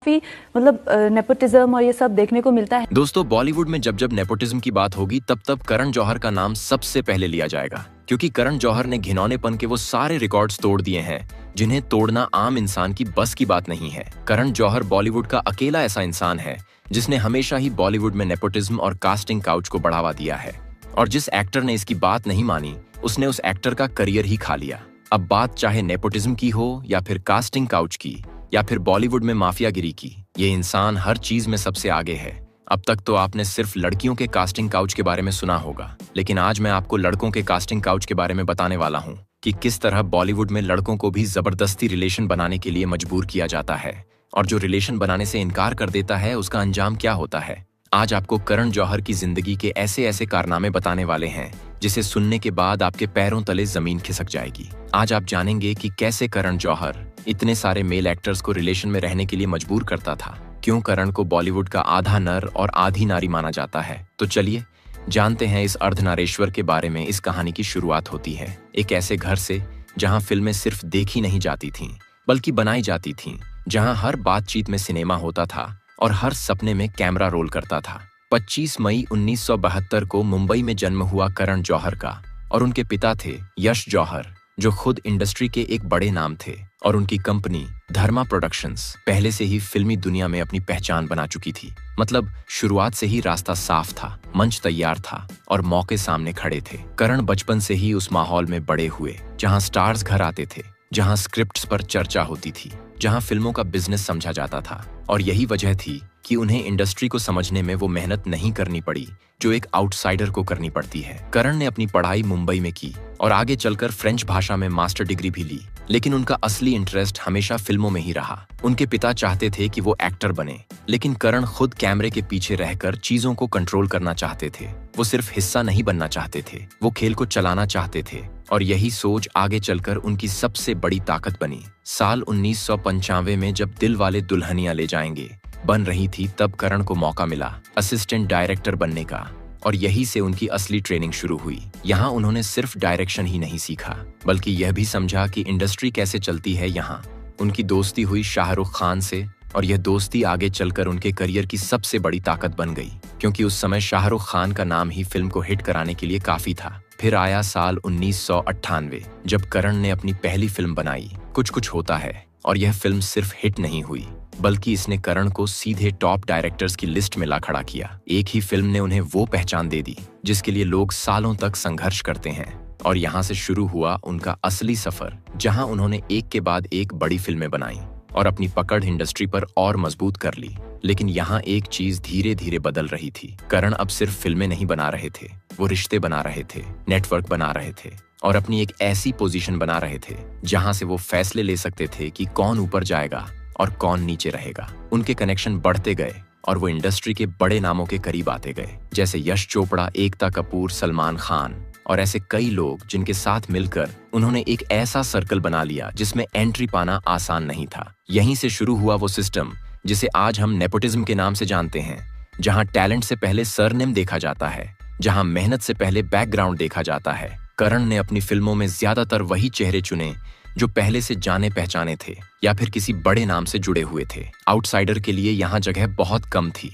काफी मतलब नेपोटिज्म और ये सब देखने को मिलता है। दोस्तों, बॉलीवुड में जब जब नेपोटिज्म की बात होगी तब तब करण जौहर का नाम सबसे पहले लिया जाएगा, क्योंकि करण जौहर ने घिनौनेपन के वो सारे रिकॉर्ड्स तोड़ दिए हैं जिन्हें तोड़ना आम इंसान की बस की बात नहीं है। करण जौहर बॉलीवुड का अकेला ऐसा इंसान है जिसने हमेशा ही बॉलीवुड में नेपोटिज्म और कास्टिंग काउच को बढ़ावा दिया है, और जिस एक्टर ने इसकी बात नहीं मानी उसने उस एक्टर का करियर ही खा लिया। अब बात चाहे नेपोटिज्म की हो या फिर कास्टिंग काउच की या फिर बॉलीवुड में माफियागिरी की, ये इंसान हर चीज में सबसे आगे है। अब तक तो आपने सिर्फ लड़कियों के कास्टिंग काउच के बारे में सुना होगा, लेकिन आज मैं आपको लड़कों के कास्टिंग काउच के बारे में बताने वाला हूँ कि किस तरह बॉलीवुड में लड़कों को भी जबरदस्ती रिलेशन बनाने के लिए मजबूर किया जाता है, और जो रिलेशन बनाने से इनकार कर देता है उसका अंजाम क्या होता है। आज आपको करण जौहर की जिंदगी के ऐसे ऐसे कारनामे बताने वाले हैं जिसे सुनने के बाद आपके पैरों तले जमीन खिसक जाएगी। आज आप जानेंगे कि कैसे करण जौहर इतने सारे मेल एक्टर्स को रिलेशन में रहने के लिए मजबूर करता था, क्यों करण को बॉलीवुड का आधा नर और आधी नारी माना जाता है। तो चलिए जानते हैं इस अर्धनारेश्वर के बारे में। इस कहानी की शुरुआत होती है एक ऐसे घर से जहां फिल्में सिर्फ देखी नहीं जाती थीं बल्कि बनाई जाती थीं, जहां हर बातचीत में सिनेमा होता था और हर सपने में कैमरा रोल करता था। 25 मई 1972 को मुंबई में जन्म हुआ करण जौहर का, और उनके पिता थे यश जौहर, जो खुद इंडस्ट्री के एक बड़े नाम थे, और उनकी कंपनी धर्मा प्रोडक्शंस पहले से ही फिल्मी दुनिया में अपनी पहचान बना चुकी थी। मतलब शुरुआत से ही रास्ता साफ था, मंच तैयार था और मौके सामने खड़े थे। करण बचपन से ही उस माहौल में बड़े हुए जहां स्टार्स घर आते थे, जहां स्क्रिप्ट्स पर चर्चा होती थी, जहां फिल्मों का बिजनेस समझा जाता था, और यही वजह थी कि उन्हें इंडस्ट्री को समझने में वो मेहनत नहीं करनी पड़ी जो एक आउटसाइडर को करनी पड़ती है। करण ने अपनी पढ़ाई मुंबई में की और आगे चलकर फ्रेंच भाषा में मास्टर डिग्री भी ली, लेकिन उनका असली इंटरेस्ट हमेशा फिल्मों में ही रहा। उनके पिता चाहते थे कि वो एक्टर बने, लेकिन करण खुद कैमरे के पीछे रहकर चीजों को कंट्रोल करना चाहते थे। वो सिर्फ हिस्सा नहीं बनना चाहते थे, वो खेल को चलाना चाहते थे, और यही सोच आगे चलकर उनकी सबसे बड़ी ताकत बनी। साल 1995 में जब दिल वाले दुल्हनिया ले जाएंगे बन रही थी, तब करण को मौका मिला असिस्टेंट डायरेक्टर बनने का, और यही से उनकी असली ट्रेनिंग शुरू हुई। यहाँ उन्होंने सिर्फ डायरेक्शन ही नहीं सीखा बल्कि यह भी समझा कि इंडस्ट्री कैसे चलती है। यहाँ उनकी दोस्ती हुई शाहरुख खान से, और यह दोस्ती आगे चलकर उनके करियर की सबसे बड़ी ताकत बन गई, क्योंकि उस समय शाहरुख खान का नाम ही फिल्म को हिट कराने के लिए काफी था। फिर आया साल 1998 जब करण ने अपनी पहली फिल्म बनाई कुछ कुछ होता है, और यह फिल्म सिर्फ हिट नहीं हुई बल्कि इसने करण को सीधे टॉप डायरेक्टर्स की लिस्ट में ला खड़ा किया। एक ही फिल्म ने उन्हें वो पहचान दे दी जिसके लिए लोग सालों तक संघर्ष करते हैं, और यहाँ से शुरू हुआ उनका असली सफर, जहाँ उन्होंने एक के बाद एक बड़ी फिल्में बनाई और अपनी पकड़ इंडस्ट्री पर और मजबूत कर ली। लेकिन यहाँ एक चीज धीरे धीरे बदल रही थी। करण अब सिर्फ फिल्में नहीं बना रहे थे, वो रिश्ते बना रहे थे, नेटवर्क बना रहे थे, और अपनी एक ऐसी पोजीशन बना रहे थे जहां से वो फैसले ले सकते थे कि कौन ऊपर जाएगा और कौन नीचे रहेगा। उनके कनेक्शन बढ़ते गए और वो इंडस्ट्री के बड़े नामों के करीब आते गए, जैसे यश चोपड़ा, एकता कपूर, सलमान खान, और ऐसे कई लोग जिनके साथ मिलकर उन्होंने एक ऐसा सर्कल बना लिया जिसमें एंट्री पाना आसान नहीं था। यहीं से शुरू हुआ वो सिस्टम जिसे आज हम नेपोटिज्म के नाम से जानते हैं, जहां टैलेंट से पहले सरनेम देखा जाता है, जहां मेहनत से पहले बैकग्राउंड देखा जाता है। करण ने अपनी फिल्मों में ज्यादातर वही चेहरे चुने जो पहले से जाने पहचाने थे या फिर किसी बड़े नाम से जुड़े हुए थे। आउटसाइडर के लिए यहाँ जगह बहुत कम थी,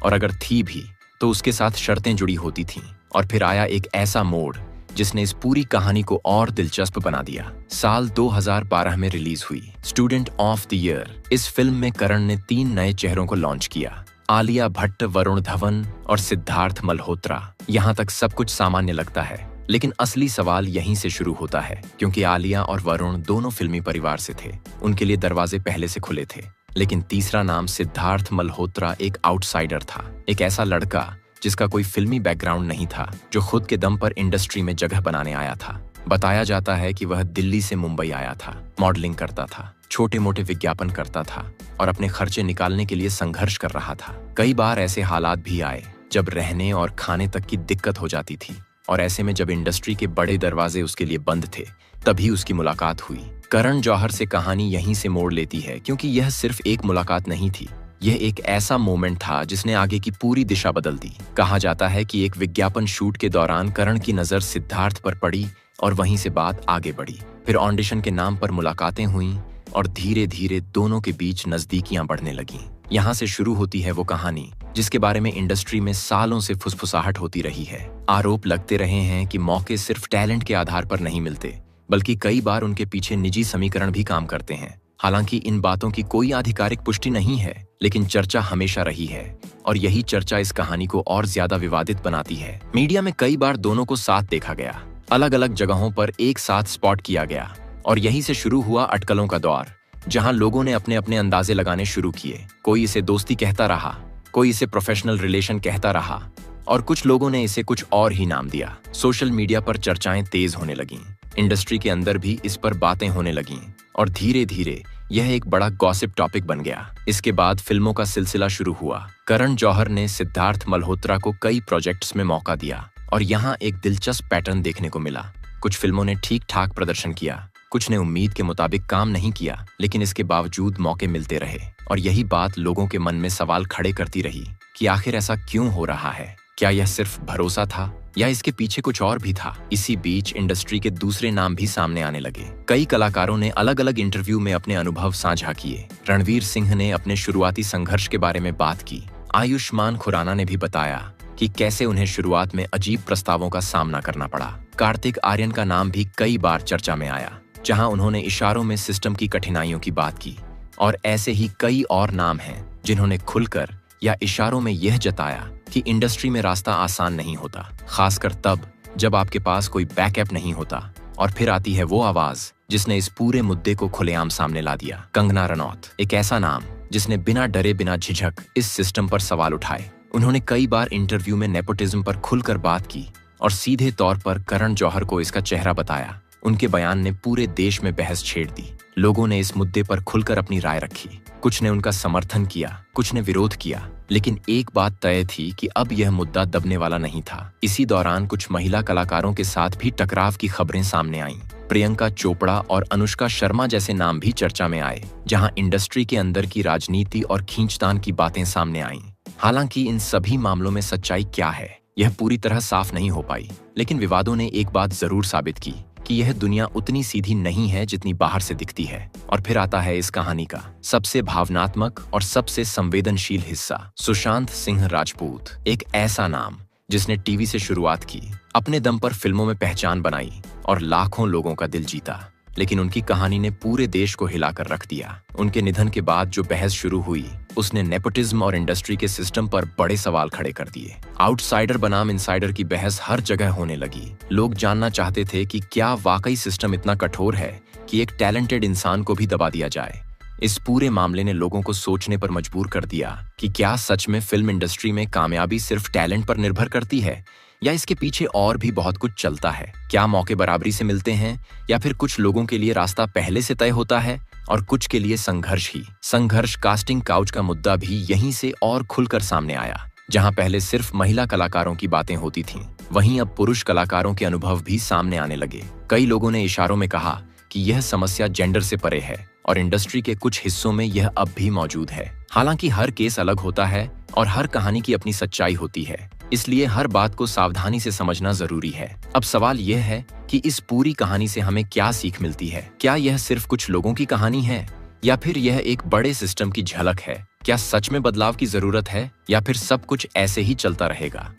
और अगर थी भी तो उसके साथ शर्तें जुड़ी होती थीं। और फिर आया एक ऐसा मोड़ जिसने इस पूरी कहानी को और दिलचस्प बना दिया। साल 2012 में रिलीज हुई स्टूडेंट ऑफ द ईयर। इस फिल्म में करण ने 3 नए चेहरों को लॉन्च किया, आलिया भट्ट, वरुण धवन और सिद्धार्थ मल्होत्रा। यहाँ तक सब कुछ सामान्य लगता है, लेकिन असली सवाल यहीं से शुरू होता है, क्योंकि आलिया और वरुण दोनों फिल्मी परिवार से थे, उनके लिए दरवाजे पहले से खुले थे। लेकिन तीसरा नाम सिद्धार्थ मल्होत्रा एक आउटसाइडर था, एक ऐसा लड़का जिसका कोई फिल्मी बैकग्राउंड नहीं था, जो खुद के दम पर इंडस्ट्री में जगह बनाने आया था। बताया जाता है कि वह दिल्ली से मुंबई आया था, मॉडलिंग करता था, छोटे मोटे विज्ञापन करता था और अपने खर्चे निकालने के लिए संघर्ष कर रहा था। कई बार ऐसे हालात भी आए जब रहने और खाने तक की दिक्कत हो जाती थी, और ऐसे में जब इंडस्ट्री के बड़े दरवाजे उसके लिए बंद थे, तभी उसकी मुलाकात हुई। करण जौहर से कहानी यहीं से मोड़ लेती है, क्योंकि यह सिर्फ एक मुलाकात नहीं थी, यह एक ऐसा मोमेंट था जिसने आगे की पूरी दिशा बदल दी। कहा जाता है कि एक विज्ञापन शूट के दौरान करण की नजर सिद्धार्थ पर पड़ी और वहीं से बात आगे बढ़ी। फिर ऑडिशन के नाम पर मुलाकातें हुईं और धीरे धीरे दोनों के बीच नजदीकियां बढ़ने लगीं। यहाँ से शुरू होती है वो कहानी जिसके बारे में इंडस्ट्री में सालों से फुसफुसाहट होती रही है। आरोप लगते रहे हैं कि मौके सिर्फ टैलेंट के आधार पर नहीं मिलते, बल्कि कई बार उनके पीछे निजी समीकरण भी काम करते हैं। हालांकि इन बातों की कोई आधिकारिक पुष्टि नहीं है, लेकिन चर्चा हमेशा रही है और यही चर्चा इस कहानी को और ज्यादा विवादित बनाती है। मीडिया में कई बार दोनों को साथ देखा गया, अलग अलग जगहों पर एक साथ स्पॉट किया गया और यहीं से शुरू हुआ अटकलों का दौर, जहां लोगों ने अपने अपने अंदाजे लगाने शुरू किए। कोई इसे दोस्ती कहता रहा, कोई इसे प्रोफेशनल रिलेशन कहता रहा और कुछ लोगों ने इसे कुछ और ही नाम दिया। सोशल मीडिया पर चर्चाएं तेज होने लगीं, इंडस्ट्री के अंदर भी इस पर बातें होने लगीं और धीरे धीरे यह एक बड़ा गॉसिप टॉपिक बन गया। इसके बाद फिल्मों का सिलसिला शुरू हुआ। करण जौहर ने सिद्धार्थ मल्होत्रा को कई प्रोजेक्ट्स में मौका दिया और यहाँ एक दिलचस्प पैटर्न देखने को मिला। कुछ फिल्मों ने ठीक ठाक प्रदर्शन किया, कुछ ने उम्मीद के मुताबिक काम नहीं किया, लेकिन इसके बावजूद मौके मिलते रहे और यही बात लोगों के मन में सवाल खड़े करती रही कि आखिर ऐसा क्यों हो रहा है। क्या यह सिर्फ भरोसा था या इसके पीछे कुछ और भी था? इसी बीच इंडस्ट्री के दूसरे नाम भी सामने आने लगे। कई कलाकारों ने अलग अलग इंटरव्यू में अपने अनुभव साझा किए। रणवीर सिंह ने अपने शुरुआती संघर्ष के बारे में बात की। आयुष्मान खुराना ने भी बताया कि कैसे उन्हें शुरुआत में अजीब प्रस्तावों का सामना करना पड़ा। कार्तिक आर्यन का नाम भी कई बार चर्चा में आया, जहां उन्होंने इशारों में सिस्टम की कठिनाइयों की बात की। और ऐसे ही कई और नाम हैं जिन्होंने खुलकर या इशारों में यह जताया कि इंडस्ट्री में रास्ता आसान नहीं होता, खासकर तब जब आपके पास कोई बैकअप नहीं होता। और फिर आती है वो आवाज जिसने इस पूरे मुद्दे को खुलेआम सामने ला दिया, कंगना रनौत। एक ऐसा नाम जिसने बिना डरे बिना झिझक इस सिस्टम पर सवाल उठाए। उन्होंने कई बार इंटरव्यू में नेपोटिज्म पर खुलकर बात की और सीधे तौर पर करण जौहर को इसका चेहरा बताया। उनके बयान ने पूरे देश में बहस छेड़ दी। लोगों ने इस मुद्दे पर खुलकर अपनी राय रखी, कुछ ने उनका समर्थन किया, कुछ ने विरोध किया, लेकिन एक बात तय थी कि अब यह मुद्दा दबने वाला नहीं था। इसी दौरान कुछ महिला कलाकारों के साथ भी टकराव की खबरें सामने आईं। प्रियंका चोपड़ा और अनुष्का शर्मा जैसे नाम भी चर्चा में आए, जहां इंडस्ट्री के अंदर की राजनीति और खींचतान की बातें सामने आईं। हालांकि इन सभी मामलों में सच्चाई क्या है, यह पूरी तरह साफ नहीं हो पाई, लेकिन विवादों ने एक बात जरूर साबित की कि यह दुनिया उतनी सीधी नहीं है जितनी बाहर से दिखती है। और फिर आता है इस कहानी का सबसे भावनात्मक और सबसे संवेदनशील हिस्सा, सुशांत सिंह राजपूत। एक ऐसा नाम जिसने टीवी से शुरुआत की, अपने दम पर फिल्मों में पहचान बनाई और लाखों लोगों का दिल जीता, लेकिन उनकी कहानी ने पूरे देश को हिलाकर रख दिया। उनके निधन के बाद जो बहस शुरू हुई, उसने नेपोटिज्म और इंडस्ट्री के सिस्टम पर बड़े सवाल खड़े कर दिए। आउटसाइडर बनाम इनसाइडर की बहस हर जगह होने लगी। लोग जानना चाहते थे कि क्या वाकई सिस्टम इतना कठोर है कि एक टैलेंटेड इंसान को भी दबा दिया जाए। इस पूरे मामले ने लोगों को सोचने पर मजबूर कर दिया कि क्या सच में फिल्म इंडस्ट्री में कामयाबी सिर्फ टैलेंट पर निर्भर करती है या इसके पीछे और भी बहुत कुछ चलता है। क्या मौके बराबरी से मिलते हैं या फिर कुछ लोगों के लिए रास्ता पहले से तय होता है और कुछ के लिए संघर्ष ही संघर्ष। कास्टिंग काउच का मुद्दा भी यहीं से और खुलकर सामने आया। जहां पहले सिर्फ महिला कलाकारों की बातें होती थीं, वहीं अब पुरुष कलाकारों के अनुभव भी सामने आने लगे। कई लोगों ने इशारों में कहा कि यह समस्या जेंडर से परे है और इंडस्ट्री के कुछ हिस्सों में यह अब भी मौजूद है। हालांकि हर केस अलग होता है और हर कहानी की अपनी सच्चाई होती है, इसलिए हर बात को सावधानी से समझना जरूरी है। अब सवाल यह है कि इस पूरी कहानी से हमें क्या सीख मिलती है? क्या यह सिर्फ कुछ लोगों की कहानी है या फिर यह एक बड़े सिस्टम की झलक है? क्या सच में बदलाव की जरूरत है या फिर सब कुछ ऐसे ही चलता रहेगा?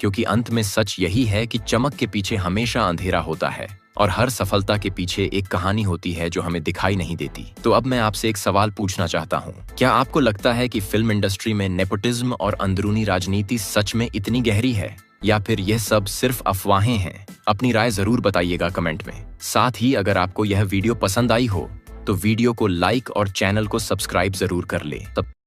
क्योंकि अंत में सच यही है कि चमक के पीछे हमेशा अंधेरा होता है और हर सफलता के पीछे एक कहानी होती है जो हमें दिखाई नहीं देती। तो अब मैं आपसे एक सवाल पूछना चाहता हूँ, क्या आपको लगता है कि फिल्म इंडस्ट्री में नेपोटिज्म और अंदरूनी राजनीति सच में इतनी गहरी है या फिर यह सब सिर्फ अफवाहें हैं? अपनी राय जरूर बताइएगा कमेंट में। साथ ही अगर आपको यह वीडियो पसंद आई हो तो वीडियो को लाइक और चैनल को सब्सक्राइब जरूर कर ले। तब